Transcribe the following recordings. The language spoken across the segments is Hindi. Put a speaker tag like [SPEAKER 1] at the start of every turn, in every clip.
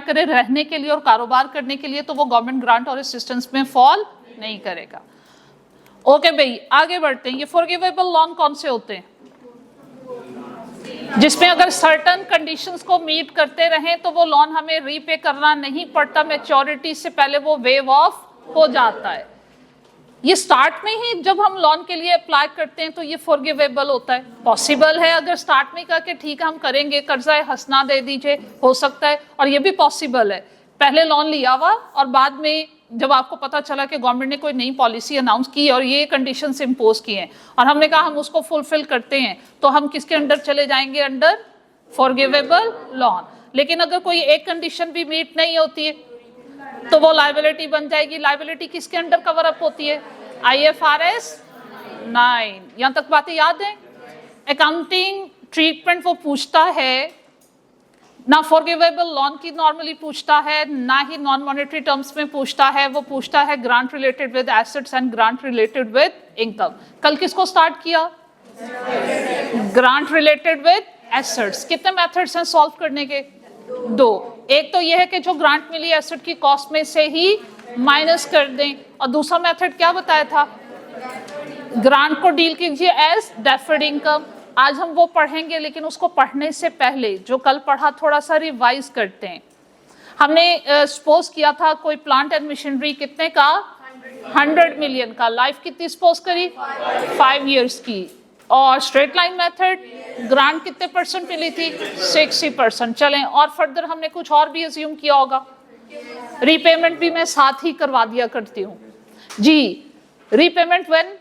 [SPEAKER 1] करे रहने के लिए और कारोबार करने के लिए, तो वो गवर्नमेंट ग्रांट और असिस्टेंस में फॉल नहीं करेगा। ओके भाई, आगे बढ़ते हैं। ये फॉरगिवेबल लोन कौन से होते हैं? जिसमें अगर सर्टन कंडीशंस को मीट करते रहें तो वो लोन हमें रीपे करना नहीं पड़ता, मैच्योरिटी से पहले वो वेव ऑफ हो जाता है। ये स्टार्ट में ही जब हम लोन के लिए अप्लाई करते हैं तो ये फॉरगिवेबल होता है। पॉसिबल है अगर स्टार्ट में कहा कि ठीक है हम करेंगे, कर्जा हंसना दे दीजिए, हो सकता है। और ये भी पॉसिबल है पहले लोन लिया हुआ और बाद में जब आपको पता चला कि गवर्नमेंट ने कोई नई पॉलिसी अनाउंस की और ये कंडीशंस इम्पोज किए हैं और हमने कहा हम उसको फुलफिल करते हैं, तो हम किसके अंडर चले जाएंगे? Under forgivable loan. लेकिन अगर कोई एक कंडीशन भी मीट नहीं होती है तो वो लायबिलिटी बन जाएगी। लायबिलिटी किसके अंडर कवर अप होती है? IFRS 9। यहां तक बातें याद है? अकाउंटिंग ट्रीटमेंट वो पूछता है ना, फॉरगिवेबल लोन की नॉर्मली पूछता है, ना ही नॉन मॉनेटरी टर्म्स में पूछता है। वो पूछता है grant related with assets and grant related with income. कल किसको स्टार्ट किया? Grant related with assets. कितने मेथड्स हैं सॉल्व करने के? 2। एक तो यह है कि जो ग्रांट मिली एसेट की कॉस्ट में से ही माइनस कर दें, और दूसरा मेथड क्या बताया था? ग्रांट को डील कीजिए एज डेफर्ड इनकम। आज हम वो पढ़ेंगे, लेकिन उसको पढ़ने से पहले जो कल पढ़ा थोड़ा सा रिवाइज करते हैं। हमने सपोज किया था कोई प्लांट एंड मशीनरी कितने का? 100 मिलियन का। लाइफ कितनी सपोज करी? 5 इयर्स की। और स्ट्रेट लाइन मेथड ग्रांट कितने परसेंट मिली थी? 60%। चलें और फर्दर हमने कुछ और भी अज्यूम किया होगा। रीपेमेंट भी मैं साथ ही करवा दिया करती हूँ जी। Repayment when?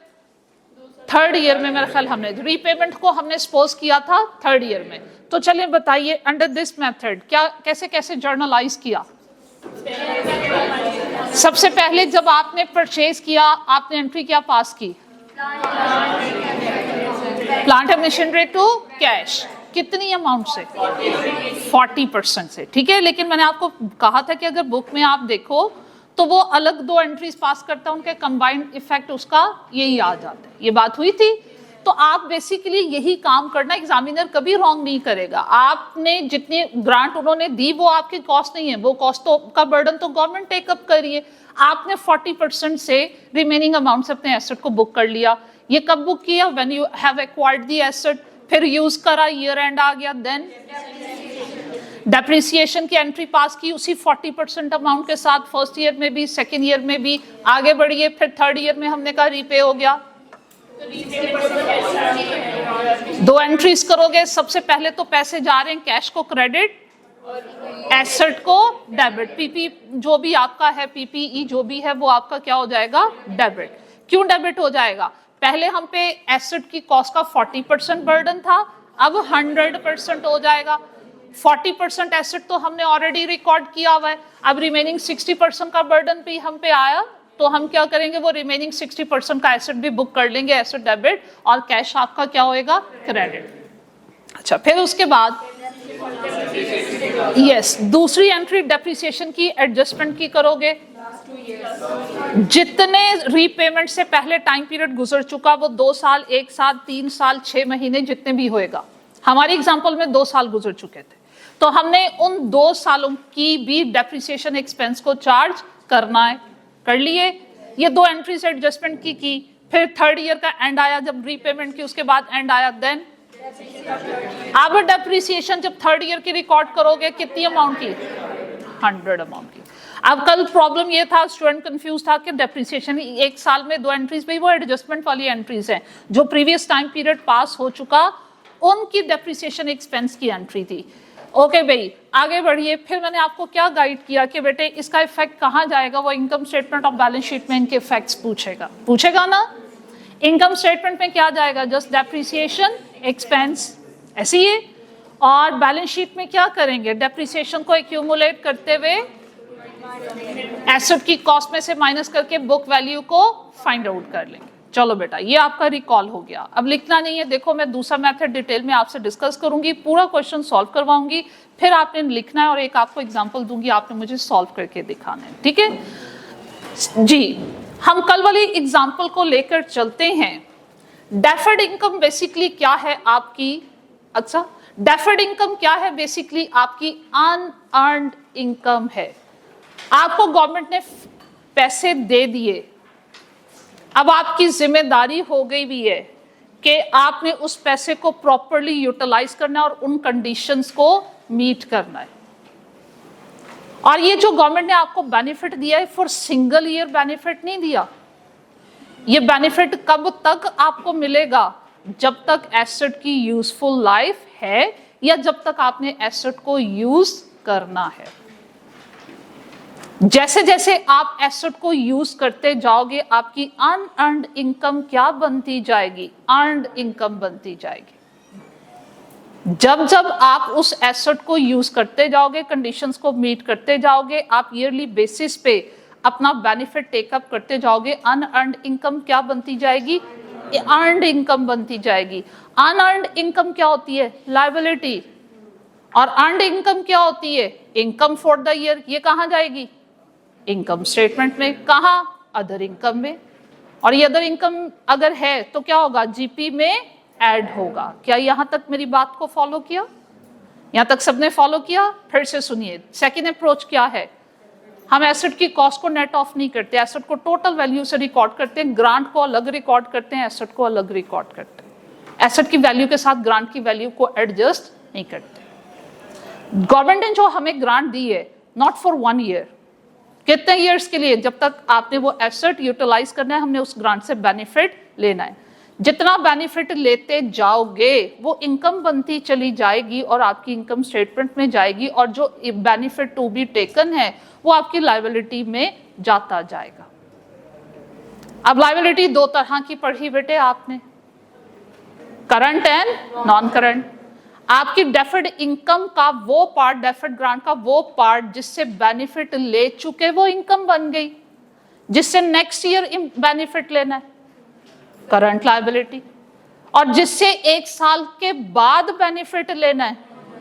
[SPEAKER 1] 3rd ईयर में मेरा ख्याल हमने रीपेमेंट को हमने सपोज किया था 3rd ईयर में। तो चलिए बताइए अंडर दिस मेथड क्या कैसे कैसे जर्नलाइज किया? सबसे पहले जब आपने परचेज किया आपने एंट्री क्या पास की? Plant and machinery to cash. कितनी अमाउंट से? 40% से। ठीक है, लेकिन मैंने आपको कहा था कि अगर बुक में आप देखो तो वो अलग 2 एंट्रीज पास करता है, उनके कंबाइंड इफेक्ट उसका यही आ जाता है। ये बात हुई थी। तो आप बेसिकली यही काम करना, एग्जामिनर कभी रॉन्ग नहीं करेगा। आपने जितनी ग्रांट उन्होंने दी वो आपकी कॉस्ट नहीं है, वो कॉस्ट तो का बर्डन तो गवर्नमेंट टेकअप करिए। आपने 40% से रिमेनिंग अमाउंट से अपने एसेट को बुक कर लिया। ये कब बुक किया? When you have acquired the asset. फिर यूज करा, ईयर एंड आ गया, देन डेप्रिसिएशन की एंट्री पास की उसी 40% अमाउंट के साथ। 1st ईयर में भी, 2nd ईयर में भी। आगे बढ़िए, फिर 3rd ईयर में हमने कहा रीपे हो गया। 2 एंट्रीज करोगे। सबसे पहले तो पैसे जा रहे हैं कैश को क्रेडिट, एसेट को डेबिट। पीपी जो भी आपका है, पीपीई जो भी है वो आपका क्या हो जाएगा? डेबिट। क्यों डेबिट हो जाएगा? पहले हम पे एसेट की कॉस्ट का 40% बर्डन था, अब 100% हो जाएगा। 40% एसेट तो हमने ऑलरेडी रिकॉर्ड किया हुआ है, अब रिमेनिंग 60% का बर्डन भी हम पे आया, तो हम क्या करेंगे? वो रिमेनिंग 60% का एसेट भी बुक कर लेंगे, एसेट डेबिट, और कैश आपका क्या होएगा? क्रेडिट। अच्छा, फिर उसके बाद यस दूसरी एंट्री डेप्रिसिएशन की, एडजस्टमेंट की करोगे। जितने रीपेमेंट से पहले टाइम पीरियड गुजर चुका, वो 2 साल, 1 साल, 3 साल, 6 महीने जितने भी होएगा। हमारी एग्जांपल में 2 साल गुजर चुके थे, तो हमने उन 2 सालों की भी डेप्रिसिएशन एक्सपेंस को चार्ज करना है। कर लिए। ये 2 एंट्रीज एडजस्टमेंट की। फिर 3rd ईयर का एंड आया जब रीपेमेंट की, उसके बाद एंड आया, देन अब डेप्रिसिएशन जब 3rd ईयर की रिकॉर्ड करोगे कितनी अमाउंट की? 100 अमाउंट की। अब कल प्रॉब्लम ये था, स्टूडेंट कंफ्यूज था कि डेप्रिसिएशन 1 साल में 2 एंट्रीज भाई वो एडजस्टमेंट वाली एंट्रीज हैं, जो प्रीवियस टाइम पीरियड पास हो चुका उनकी डेप्रिसिएशन एक्सपेंस की एंट्री थी। ओके भाई, आगे बढ़िए। फिर मैंने आपको क्या गाइड किया कि बेटे इसका इफेक्ट कहाँ जाएगा? वो इनकम स्टेटमेंट और बैलेंस शीट में इनके इफेक्ट्स पूछेगा ना। इनकम स्टेटमेंट में क्या जाएगा? जस्ट डेप्रिसिएशन एक्सपेंस, ऐसे ही है। और बैलेंस शीट में क्या करेंगे? डेप्रिसिएशन को एक्यूमुलेट करते हुए एसेट की कॉस्ट में से माइनस करके बुक वैल्यू को फाइंड आउट कर लेंगे। चलो बेटा, ये आपका रिकॉल हो गया। अब लिखना नहीं है। देखो, मैं दूसरा मेथड डिटेल में आपसे डिस्कस करूंगी, पूरा क्वेश्चन सॉल्व करवाऊंगी, फिर आपने लिखना है और एक आपको एग्जांपल दूंगी, आपने मुझे सॉल्व करके दिखाना है। ठीक है जी। हम कल वाली एग्जांपल को लेकर चलते हैं। डेफर्ड इनकम बेसिकली क्या है आपकी? अच्छा, डेफर्ड इनकम क्या है? बेसिकली आपकी अनअर्न्ड इनकम है। आपको गवर्नमेंट ने पैसे दे दिए, अब आपकी जिम्मेदारी हो गई भी है कि आपने उस पैसे को प्रॉपरली यूटिलाइज करना है और उन कंडीशंस को मीट करना है। और ये जो गवर्नमेंट ने आपको बेनिफिट दिया है, फॉर सिंगल ईयर बेनिफिट नहीं दिया। ये बेनिफिट कब तक आपको मिलेगा? जब तक एसेट की यूजफुल लाइफ है या जब तक आपने एसेट को यूज करना है। जैसे जैसे आप एसेट को यूज करते जाओगे, आपकी अनअर्न्ड इनकम क्या बनती जाएगी? अर्न्ड इनकम बनती जाएगी। जब जब आप उस एसेट को यूज करते जाओगे, कंडीशंस को मीट करते जाओगे, आप ईयरली बेसिस पे अपना बेनिफिट टेकअप करते जाओगे, अनअर्न्ड इनकम क्या बनती जाएगी? अर्न्ड इनकम बनती जाएगी। अनअर्न्ड इनकम क्या होती है? लायबिलिटी। और अर्न्ड इनकम क्या होती है? Income for the year. ये कहाँ जाएगी? इनकम स्टेटमेंट में। कहाँ? अदर इनकम में। और ये अदर इनकम अगर है तो क्या होगा? जीपी में ऐड होगा। क्या यहां तक मेरी बात को फॉलो किया? यहां तक सबने फॉलो किया? फिर से सुनिए। सेकंड अप्रोच क्या है? हम एसेट की कॉस्ट को नेट ऑफ नहीं करते, एसेट को टोटल वैल्यू से रिकॉर्ड करते हैं, ग्रांट को अलग रिकॉर्ड करते हैं, एसेट को अलग रिकॉर्ड करते हैं। एसेट की वैल्यू के साथ ग्रांट की वैल्यू को एडजस्ट नहीं करते। गवर्नमेंट ने जो हमें ग्रांट दी है, नॉट फॉर 1 ईयर, कितने ईयर्स के लिए? जब तक आपने वो एसेट यूटिलाइज करना है, हमने उस ग्रांट से बेनिफिट लेना है। जितना बेनिफिट लेते जाओगे वो इनकम बनती चली जाएगी और आपकी इनकम स्टेटमेंट में जाएगी, और जो बेनिफिट टू बी टेकन है वो आपकी लायबिलिटी में जाता जाएगा। अब लायबिलिटी 2 तरह की पढ़ी बेटे आपने, करंट एंड नॉन करंट। आपकी डेफर्ड इनकम का वो पार्ट, डेफर्ड ग्रांट का वो पार्ट जिससे बेनिफिट ले चुके वो इनकम बन गई, जिससे नेक्स्ट ईयर बेनिफिट लेना है, करंट लायबिलिटी। और जिससे 1 साल के बाद बेनिफिट लेना है,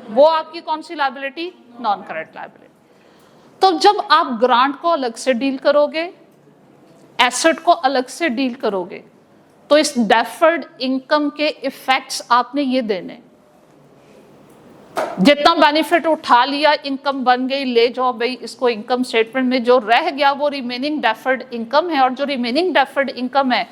[SPEAKER 1] वो आपकी कौन सी लायबिलिटी? Non current liability. तो जब आप ग्रांट को अलग से डील करोगे, एसेट को अलग से डील करोगे, तो इस डेफर्ड इनकम के इफेक्ट्स आपने ये देने। जितना बेनिफिट उठा लिया, इनकम बन गई, ले जाओ भाई इसको इनकम स्टेटमेंट में। जो रह गया वो रिमेनिंग डेफर्ड इनकम है, और जो रिमेनिंग डेफर्ड इनकम है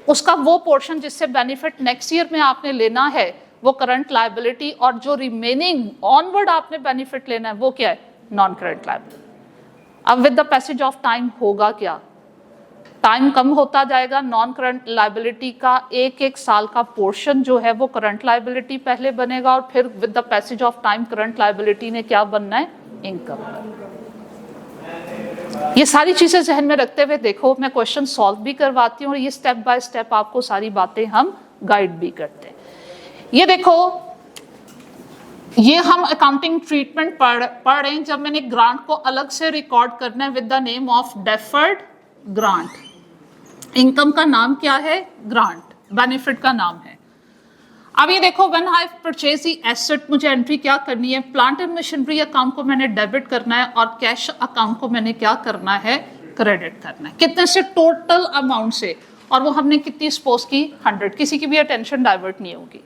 [SPEAKER 1] उसका वो पोर्शन जिससे बेनिफिट नेक्स्ट ईयर में आपने लेना है वो करंट लायबिलिटी, और जो रिमेनिंग ऑनवर्ड आपने बेनिफिट लेना है वो क्या है? Non current liability. अब with the passage of time होगा क्या? टाइम कम होता जाएगा, नॉन करंट लायबिलिटी का 1-1 साल का पोर्शन जो है वो करंट लायबिलिटी पहले बनेगा, और फिर with the passage of time current liability ने क्या बनना है? इनकम। ये सारी चीजें जहन में रखते हुए देखो, मैं क्वेश्चन सॉल्व भी करवाती हूँ और ये स्टेप बाय स्टेप आपको सारी बातें हम गाइड भी करते हैं। ये देखो, ये हम अकाउंटिंग ट्रीटमेंट पढ़ रहे हैं। जब मैंने ग्रांट को अलग से रिकॉर्ड करना है with the name of deferred grant. Income का नाम क्या है? ग्रांट। बेनिफिट का नाम है। अब ये देखो, when I purchase the asset, मुझे एंट्री क्या करनी है? प्लांट एंड मशीनरी अकाउंट को मैंने डेबिट करना है और कैश अकाउंट को मैंने क्या करना है? क्रेडिट करना है। कितने से? टोटल अमाउंट से। और वो हमने कितनी सपोज की? 100। किसी की भी अटेंशन डाइवर्ट नहीं होगी।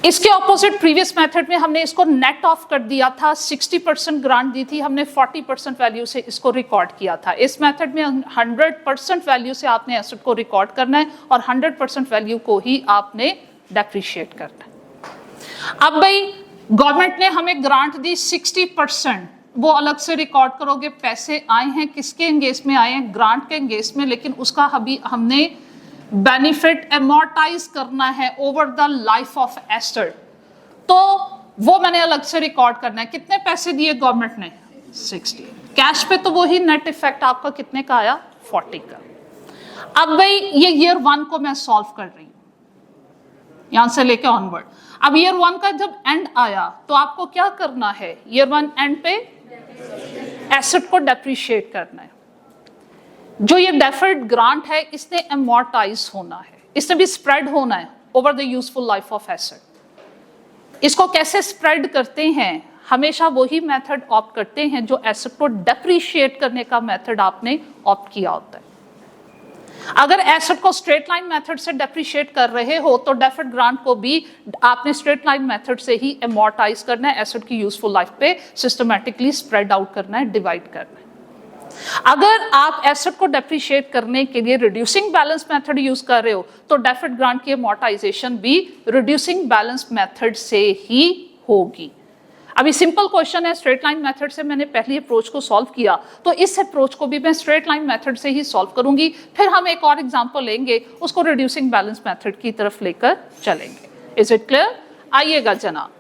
[SPEAKER 1] इसके ऑपोजिट प्रीवियस मेथड में हमने इसको नेट ऑफ कर दिया था, 60% ग्रांट दी थी, हमने 40% वैल्यू से इसको रिकॉर्ड किया था। इस मेथड में 100% वैल्यू से आपने एसेट को रिकॉर्ड करना है और 100% वैल्यू को ही आपने डेप्रिशिएट करना है। अब भाई गवर्नमेंट ने हमें ग्रांट दी 60%, वो अलग से रिकॉर्ड करोगे। पैसे आए हैं, किसके एंगेज में आए हैं? ग्रांट के एंगेज में, लेकिन उसका अभी हमने बेनिफिट एमोर्टाइज करना है over the life of asset, तो वो मैंने अलग से रिकॉर्ड करना है। कितने पैसे दिए गवर्नमेंट ने? 60। कैश पे तो वो ही नेट इफेक्ट आपका कितने का आया? 40 का। अब भाई ये ईयर 1 को मैं सॉल्व कर रही हूं, यहां से लेके ऑनवर्ड। अब ईयर 1 का जब एंड आया तो आपको क्या करना है? ईयर 1 एंड पे एसेट को डेप्रिशिएट करना है। जो ये डेफर्ड ग्रांट है इसने एमोर्टाइज होना है, इसने भी स्प्रेड होना है over the useful life of asset. इसको कैसे स्प्रेड करते हैं? हमेशा वही मेथड ऑप्ट करते हैं जो एसेट को डेप्रिशिएट करने का मेथड आपने ऑप्ट किया होता है। अगर एसेट को स्ट्रेट लाइन मेथड से डेप्रिशिएट कर रहे हो तो डेफर्ड ग्रांट को भी आपने स्ट्रेट लाइन मेथड से ही अमोर्टाइज करना है, एसेट की यूजफुल लाइफ पे सिस्टमैटिकली स्प्रेड आउट करना है, डिवाइड करना है। अगर आप एसेट को डेप्रिशिएट करने के लिए रिड्यूसिंग बैलेंस मेथड यूज कर रहे हो तो डेफर्ड ग्रांट की अमोर्टाइजेशन भी रिड्यूसिंग बैलेंस मेथड से ही होगी। अभी सिंपल क्वेश्चन है, स्ट्रेट लाइन मेथड से मैंने पहली अप्रोच को सॉल्व किया, तो इस अप्रोच को भी मैं स्ट्रेट लाइन मेथड से ही सॉल्व करूंगी। फिर हम एक और एग्जांपल लेंगे, उसको रिड्यूसिंग बैलेंस मेथड की तरफ लेकर चलेंगे। Is it clear? आइएगा जनाब,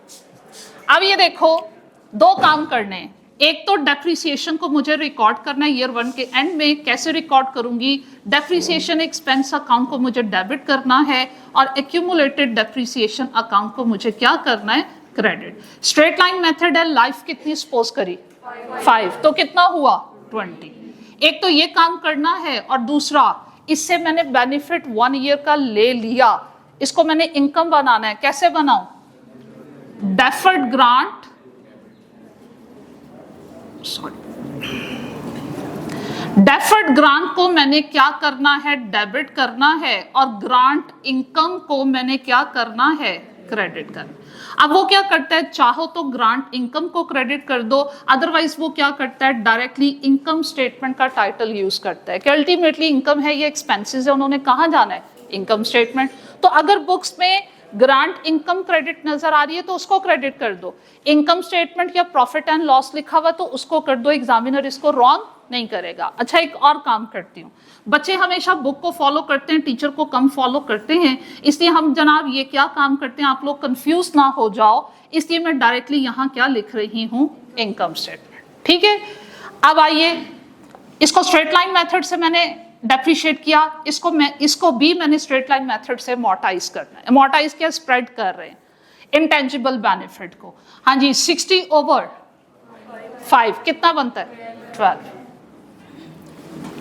[SPEAKER 1] अब ये देखो दो काम करने, एक तो डेप्रिसिएशन को मुझे रिकॉर्ड करना है ईयर 1 के एंड में। कैसे रिकॉर्ड करूंगी? डेप्रिसिएशन एक्सपेंस अकाउंट को मुझे डेबिट करना है और एक्यूमुलेटेड डेप्रिसिएशन अकाउंट को मुझे क्या करना है? क्रेडिट। स्ट्रेट लाइन मेथड है, लाइफ कितनी सपोज करी? 5, तो कितना हुआ? 20। एक तो ये काम करना है और दूसरा इससे मैंने बेनिफिट 1 ईयर का ले लिया, इसको मैंने इनकम बनाना है। कैसे बनाऊं? डेफर्ड ग्रांट, डेफर्ड ग्रांट को मैंने क्या करना है? डेबिट करना है, और ग्रांट इनकम को मैंने क्या करना है? क्रेडिट करना। अब वो क्या करता है? चाहो तो ग्रांट इनकम को क्रेडिट कर दो, अदरवाइज वो क्या करता है? डायरेक्टली इनकम स्टेटमेंट का टाइटल यूज करता है कि अल्टीमेटली इनकम है, ये एक्सपेंसेस है, उन्होंने कहाँ जाना है? Income statement. तो अगर बुक्स में ग्रांट इनकम क्रेडिट नजर आ रही है तो उसको क्रेडिट कर दो, इनकम स्टेटमेंट या प्रॉफिट एंड लॉस लिखा हुआ तो उसको कर दो, एग्जामिनर इसको रॉन्ग नहीं करेगा। अच्छा, एक और काम करती हूँ, बच्चे हमेशा बुक को फॉलो करते हैं, टीचर को कम फॉलो करते हैं, इसलिए हम जनाब ये क्या काम करते हैं, आप लोग कंफ्यूज ना हो जाओ, इसलिए मैं डायरेक्टली यहाँ क्या लिख रही हूँ? Income statement. ठीक है, अब आइए, इसको स्ट्रेट लाइन मेथड से मैंने डेप्रिशिएट किया, इसको भी मैंने स्ट्रेट लाइन मेथड से अमोर्टाइज करना है। अमोर्टाइज क्या? स्प्रेड कर रहे हैं इंटेंजिबल बेनिफिट को। हाँ जी, 60/5 कितना बनता है? 12।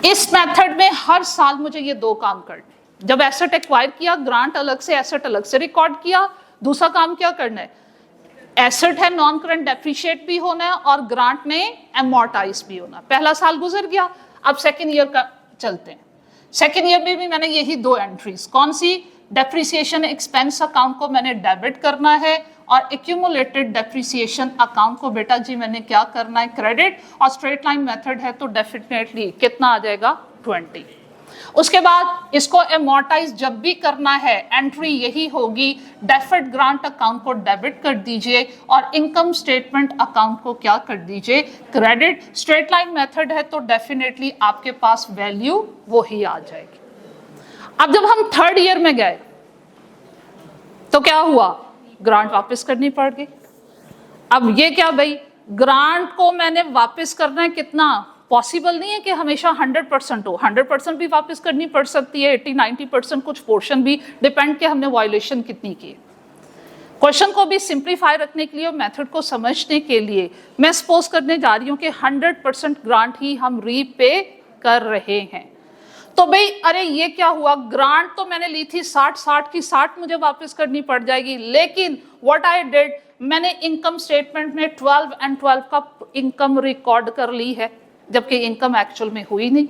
[SPEAKER 1] इस मेथड में हर साल मुझे ये दो काम करने। जब एसेट एक्वायर किया, ग्रांट अलग से, एसेट अलग से रिकॉर्ड किया। दूसरा काम क्या करना है? एसेट है नॉन करंट, डेप्रिशिएट भी होना है और ग्रांट ने अमोर्टाइज भी होना। पहला साल गुजर गया, अब सेकेंड ईयर का चलते हैं। सेकेंड ईयर में भी मैंने यही दो एंट्रीज, कौन सी? डेप्रिसिएशन एक्सपेंस अकाउंट को मैंने डेबिट करना है और एक्यूमुलेटेड डेप्रिसिएशन अकाउंट को बेटा जी मैंने क्या करना है? क्रेडिट। और स्ट्रेट लाइन मेथड है तो डेफिनेटली कितना आ जाएगा? 20। उसके बाद इसको अमोर्टाइज जब भी करना है, एंट्री यही होगी, डेफर्ड ग्रांट अकाउंट को डेबिट कर दीजिए और इनकम स्टेटमेंट अकाउंट को क्या कर दीजिए? क्रेडिट। स्ट्रेट लाइन मेथड है तो डेफिनेटली आपके पास वैल्यू वो ही आ जाएगी। अब जब हम थर्ड ईयर में गए तो क्या हुआ? ग्रांट वापस करनी पड़ गई। अब ये क्या भाई, ग्रांट को मैंने वापस करना है, कितना? पॉसिबल नहीं है कि हमेशा 100% हो, 100% भी वापस करनी पड़ सकती है, 80-90% कुछ पोर्शन भी, डिपेंड कि हमने वायलेशन कितनी की। क्वेश्चन को भी सिंप्लीफाई रखने के लिए और मेथड को समझने के लिए मैं सपोज करने जा रही हूँ कि 100% ग्रांट ही हम रीपे कर रहे हैं। तो भाई अरे ये क्या हुआ, ग्रांट तो मैंने ली थी 60 की 60 मुझे वापस करनी पड़ जाएगी, लेकिन व्हाट आई डिड, मैंने इनकम स्टेटमेंट में 12 and 12 का इनकम रिकॉर्ड कर ली है, जबकि इनकम एक्चुअल में हुई नहीं।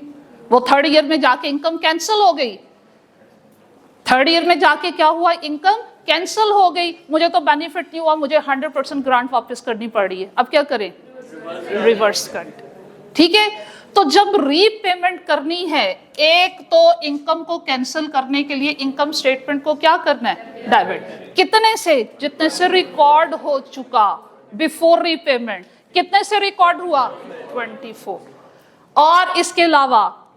[SPEAKER 1] वो थर्ड ईयर में जाके इनकम कैंसिल हो गई, थर्ड ईयर में जाके क्या हुआ, इनकम कैंसिल हो गई, मुझे तो बेनिफिट नहीं हुआ, मुझे 100% ग्रांट वापस करनी पड़ रही है। अब क्या करें, रिवर्स कर। ठीक है, तो जब रीपेमेंट करनी है, एक तो इनकम को कैंसिल करने के लिए इनकम स्टेटमेंट को क्या करना है, डेबिट। कितने से, जितने से रिकॉर्ड हो चुका बिफोर रीपेमेंट, कितने से रिकॉर्ड हुआ, 24। और इसके अलावा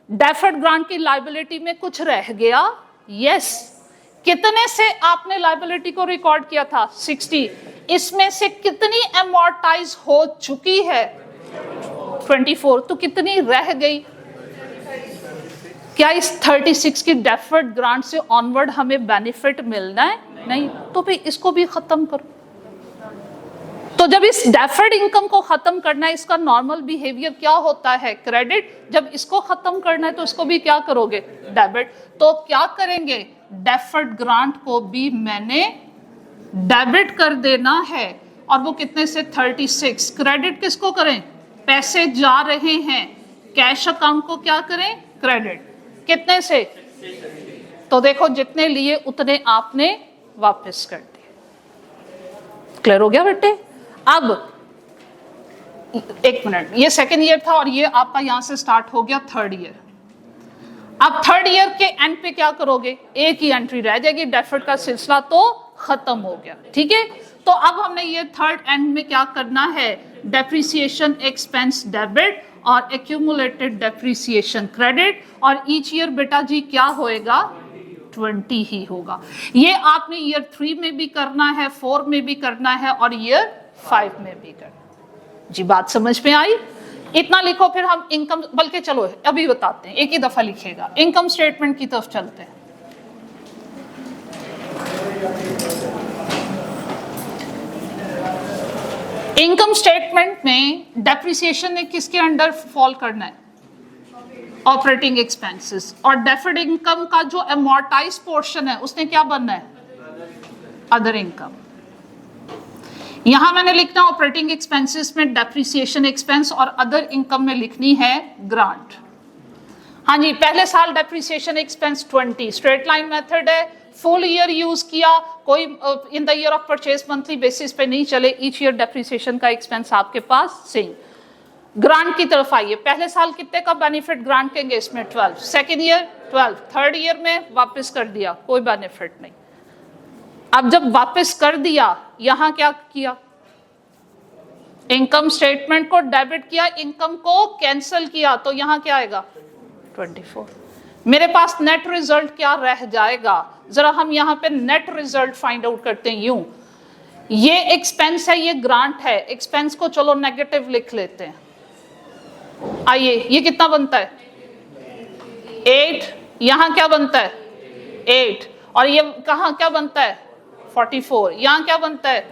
[SPEAKER 1] डेफर्ड ग्रांट की लायबिलिटी में कुछ रह गया, यस। कितने से आपने लायबिलिटी को रिकॉर्ड किया था, 60। इसमें से कितनी अमोर्टाइज हो चुकी है, 24। तो कितनी रह गई, क्या इस 36 की डेफर्ड ग्रांट से ऑनवर्ड हमें बेनिफिट मिलना है, नहीं। तो भाई इसको भी खत्म करो। तो जब इस डेफर्ड इनकम को खत्म करना है, इसका नॉर्मल बिहेवियर क्या होता है, क्रेडिट। जब इसको खत्म करना है तो इसको भी क्या करोगे, डेबिट। तो क्या करेंगे, डेफर्ड ग्रांट को भी मैंने डेबिट कर देना है, और वो कितने से, 36। क्रेडिट किसको करें, पैसे जा रहे हैं, कैश अकाउंट को क्या करें, क्रेडिट। कितने से? तो देखो जितने लिए उतने आपने वापस कर दिए। क्लियर हो गया बेटे? अब एक मिनट, ये सेकेंड ईयर था और ये आपका यहां से स्टार्ट हो गया थर्ड ईयर। अब थर्ड ईयर के एंड पे क्या करोगे? एक ही एंट्री रह जाएगी, डेफर्ड का सिलसिला तो खत्म हो गया। ठीक है, तो अब हमने ये थर्ड एंड में क्या करना है? डेप्रिसिएशन एक्सपेंस डेबिट और एक्यूमुलेटेड डेप्रिसिएशन क्रेडिट, और ईच ईयर बेटा जी क्या होएगा? 20 ही होगा। ये आपने ईयर 3 में भी करना है, 4 में भी करना है और ईयर 5 में भी करना है। जी बात समझ में आई? इतना लिखो, फिर हम इनकम, बल्कि चलो अभी बताते हैं, एक ही दफा लिखेगा। इनकम स्टेटमेंट की तरफ चलते हैं। इनकम स्टेटमेंट में डेप्रिसिएशन ने किसके अंडर फॉल करना है? Operating expenses. और डेफर्ड इनकम का जो अमोर्टाइज पोर्शन है उसने क्या बनना है? Other income. यहां मैंने लिखना ऑपरेटिंग एक्सपेंसेस में डेप्रिसिएशन एक्सपेंस और अदर इनकम में लिखनी है ग्रांट। हाँ जी, पहले साल depreciation expense 20, straight line method है, फुल ईयर यूज किया, कोई in the year of purchase monthly basis पे नहीं चले, ईच ईयर डेप्रिसिएशन का एक्सपेंस आपके पास सेम। ग्रांट की तरफ आइए, पहले साल कितने का बेनिफिट ग्रांट के इसमें? 12, सेकेंड ईयर 12, थर्ड ईयर में वापस कर दिया, कोई बेनिफिट नहीं। अब जब वापस कर दिया, यहां क्या किया? इनकम स्टेटमेंट को डेबिट किया, इनकम को कैंसिल किया, तो यहां क्या आएगा? 24। मेरे पास नेट रिजल्ट क्या रह जाएगा? जरा हम यहां पे नेट रिजल्ट फाइंड आउट करते हैं। यूं, ये एक्सपेंस है, ये ग्रांट है, एक्सपेंस को चलो नेगेटिव लिख लेते हैं। आइए, ये कितना बनता है? 8। यहां क्या बनता है? 8। और ये कहां क्या बनता है? 44। यहां क्या बनता है?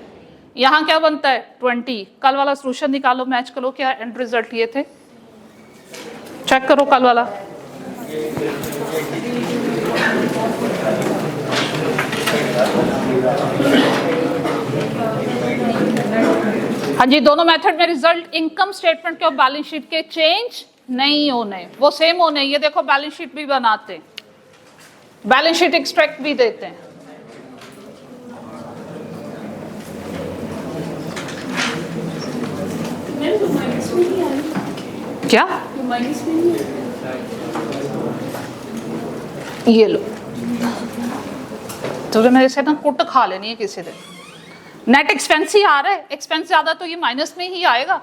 [SPEAKER 1] यहां क्या बनता है? 20। कल वाला सॉल्यूशन निकालो, मैच करो, क्या एंड रिजल्ट ये थे, चेक करो कल वाला। हाँ जी, दोनों मेथड में रिजल्ट इनकम स्टेटमेंट के और बैलेंस शीट के चेंज नहीं होने, वो सेम होने। ये देखो बैलेंस शीट भी बनाते हैं, बैलेंस शीट एक्सट्रैक्ट भी देते हैं। क्या? ये लो, तो मेरे से ना कुट खा लेनी है किसी दिन। नेट एक्सपेंस ही आ रहा है, एक्सपेंस ज्यादा तो ये माइनस में ही आएगा।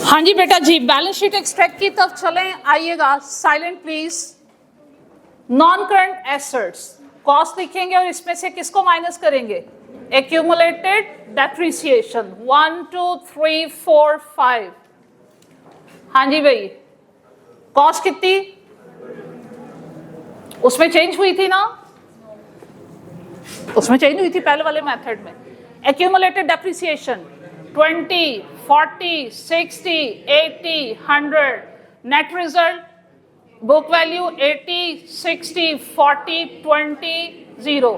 [SPEAKER 1] हाँ जी बेटा जी, बैलेंस शीट एक्सट्रैक्ट की तरफ चलें। आइएगा, silent please. Non current assets cost लिखेंगे और इसमें से किसको माइनस करेंगे? Accumulated depreciation 1 2 3 4 5। हाँ जी भाई, कॉस्ट कितनी? उसमें चेंज हुई थी ना, उसमें चेंज हुई थी पहले वाले मेथड में। Accumulated depreciation 20 40 60 80 100। Net result book value 80 60 40 20 0।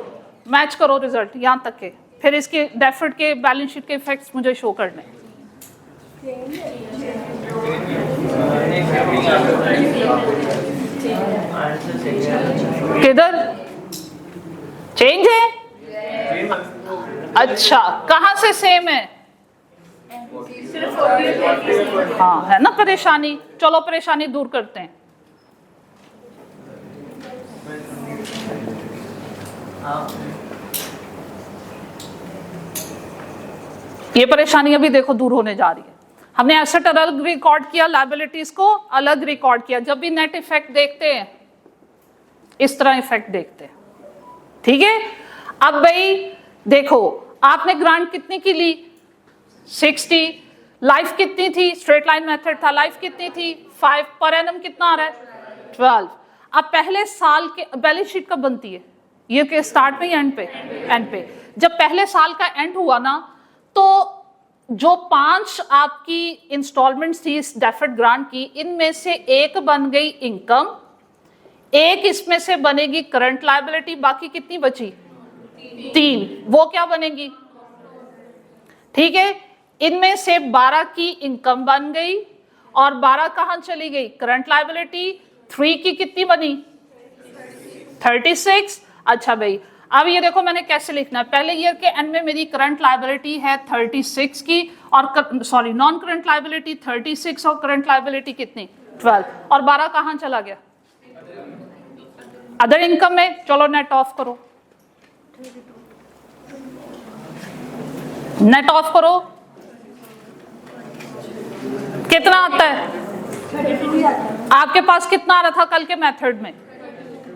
[SPEAKER 1] Match करो रिजल्ट यहां तक के, फिर इसके डेफर्ड के बैलेंस शीट के इफेक्ट्स मुझे शो करने। किधर चेंज है? अच्छा, कहां से सेम है? हाँ, है ना परेशानी। चलो परेशानी दूर करते हैं। ये परेशानी अभी देखो दूर होने जा रही है। हमने एसेट अलग रिकॉर्ड किया, लायबिलिटीज को अलग रिकॉर्ड किया। जब भी नेट इफेक्ट देखते हैं इस तरह इफेक्ट देखते हैं, ठीक है। अब भाई देखो, आपने ग्रांट कितनी की ली? 60। लाइफ कितनी थी? स्ट्रेट लाइन मेथड था, लाइफ कितनी थी? 5। पर एनम कितना आ रहा है? 12। अब पहले साल के बैलेंस शीट कब बनती है? ईयर के स्टार्ट में या एंड पे? एंड पे। जब पहले साल का एंड हुआ ना, तो जो 5 आपकी इंस्टॉलमेंट्स थी इस डेफर्ड ग्रांट की, इनमें से एक बन गई इनकम, एक इसमें से बनेगी करंट लायबिलिटी, बाकी कितनी बची? 3। वो क्या बनेगी? ठीक है, इनमें से 12 की इनकम बन गई और 12 कहां चली गई? Current liability. 3 की कितनी बनी? 36। अच्छा भाई, अब ये देखो मैंने कैसे लिखना है। पहले ईयर के एंड में मेरी करंट लायबिलिटी है 36 की, और सॉरी नॉन करंट लायबिलिटी 36 और करंट लायबिलिटी कितनी? 12। और 12 कहां चला गया? अदर इनकम में। चलो नेट ऑफ करो, नेट ऑफ करो। कितना आता है?
[SPEAKER 2] 32 आता है।
[SPEAKER 1] आपके पास कितना आ रहा था कल के मेथड में?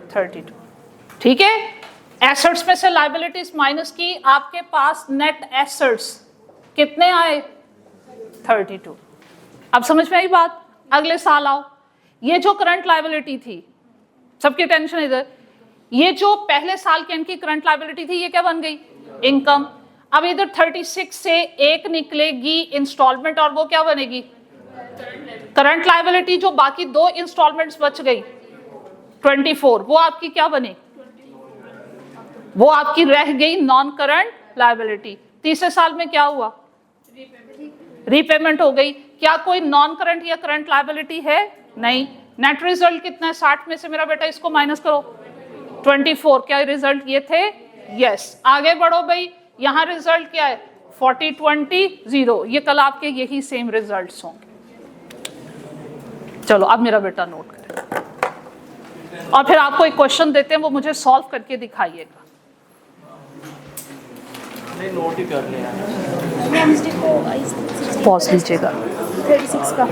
[SPEAKER 1] 32। ठीक है, एसेट्स में से लायबिलिटीज माइनस की, आपके पास नेट एसेट्स कितने आए? 32। अब समझ में आई बात? अगले साल आओ, ये जो करंट लायबिलिटी थी, सबकी टेंशन इधर, ये जो पहले साल के एंड की करंट लायबिलिटी थी, ये क्या बन गई? इनकम। अब इधर 36 से एक निकलेगी इंस्टॉलमेंट, और वो क्या बनेगी? Current liability. जो बाकी 2 इंस्टॉलमेंट्स बच गई 24, वो आपकी क्या बने? वो आपकी रह गई नॉन करंट लायबिलिटी। तीसरे साल में क्या हुआ? रीपेमेंट हो गई। क्या कोई नॉन करंट या करंट लायबिलिटी है? नहीं। नेट रिजल्ट कितना है? 60 में से मेरा बेटा इसको माइनस करो, 24। क्या रिजल्ट ये थे? यस। आगे बढ़ो भाई, यहां रिजल्ट क्या है? 40 20 0। ये कल आपके यही सेम रिजल्ट्स होंगे। चलो अब मेरा बेटा नोट करें, और फिर आपको एक क्वेश्चन देते हैं, वो मुझे सॉल्व करके दिखाइएगा।
[SPEAKER 3] नोट ही कर लिया।
[SPEAKER 2] वेडनेसडे को
[SPEAKER 1] पॉज लीजिएगा।
[SPEAKER 2] 36 का